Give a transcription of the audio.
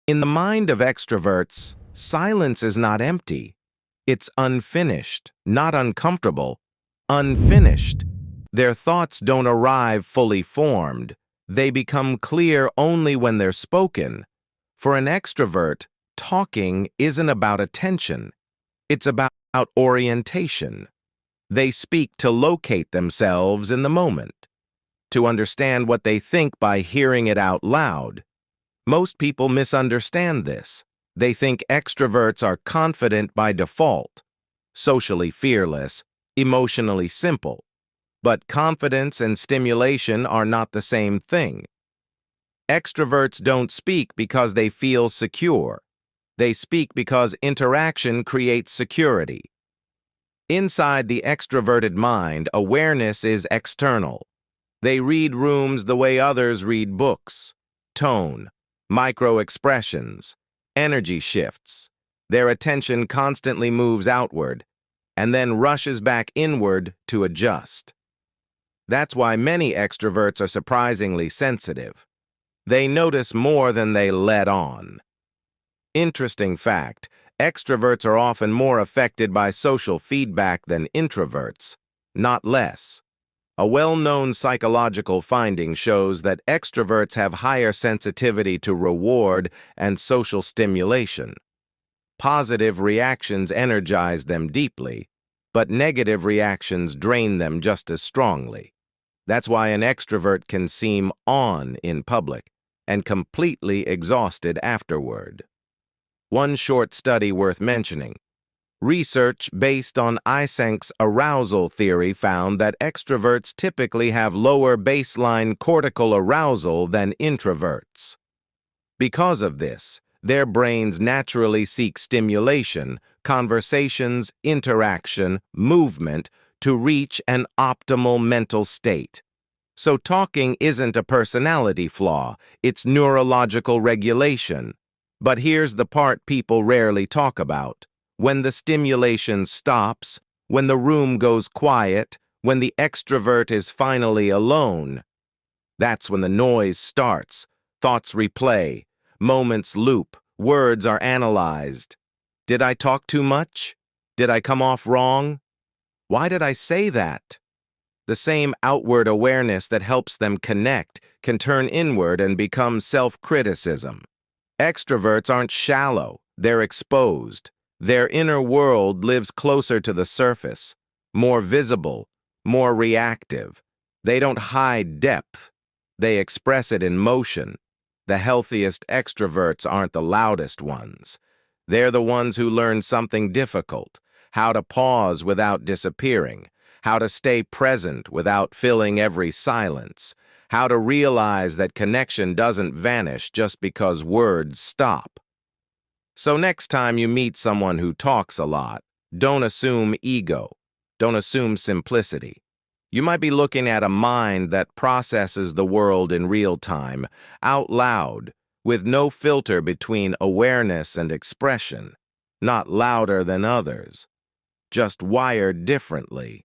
In the mind of extroverts, silence is not empty. It's unfinished, not uncomfortable. Unfinished. Their thoughts don't arrive fully formed. They become clear only when they're spoken. For an extrovert, talking isn't about attention. It's about orientation. They speak to locate themselves in the moment, to understand what they think by hearing it out loud. Most people misunderstand this. They think extroverts are confident by default, socially fearless, emotionally simple. But confidence and stimulation are not the same thing. Extroverts don't speak because they feel secure. They speak because interaction creates security. Inside the extroverted mind, awareness is external. They read rooms the way others read books. Tone, micro-expressions, energy shifts. Their attention constantly moves outward and then rushes back inward to adjust. That's why many extroverts are surprisingly sensitive. They notice more than they let on. Interesting fact, extroverts are often more affected by social feedback than introverts, not less. A well-known psychological finding shows that extroverts have higher sensitivity to reward and social stimulation. Positive reactions energize them deeply, but negative reactions drain them just as strongly. That's why an extrovert can seem on in public and completely exhausted afterward. One short study worth mentioning. Research based on Eysenk's arousal theory found that extroverts typically have lower baseline cortical arousal than introverts. Because of this, their brains naturally seek stimulation, conversations, interaction, movement to reach an optimal mental state. So talking isn't a personality flaw, it's neurological regulation. But here's the part people rarely talk about. When the stimulation stops, when the room goes quiet, when the extrovert is finally alone, that's when the noise starts, thoughts replay, moments loop, words are analyzed. Did I talk too much? Did I come off wrong? Why did I say that? The same outward awareness that helps them connect can turn inward and become self-criticism. Extroverts aren't shallow, they're exposed. Their inner world lives closer to the surface, more visible, more reactive. They don't hide depth, they express it in motion. The healthiest extroverts aren't the loudest ones. They're the ones who learn something difficult, how to pause without disappearing, how to stay present without filling every silence, how to realize that connection doesn't vanish just because words stop. So next time you meet someone who talks a lot, don't assume ego. Don't assume simplicity. You might be looking at a mind that processes the world in real time, out loud, with no filter between awareness and expression, not louder than others, just wired differently.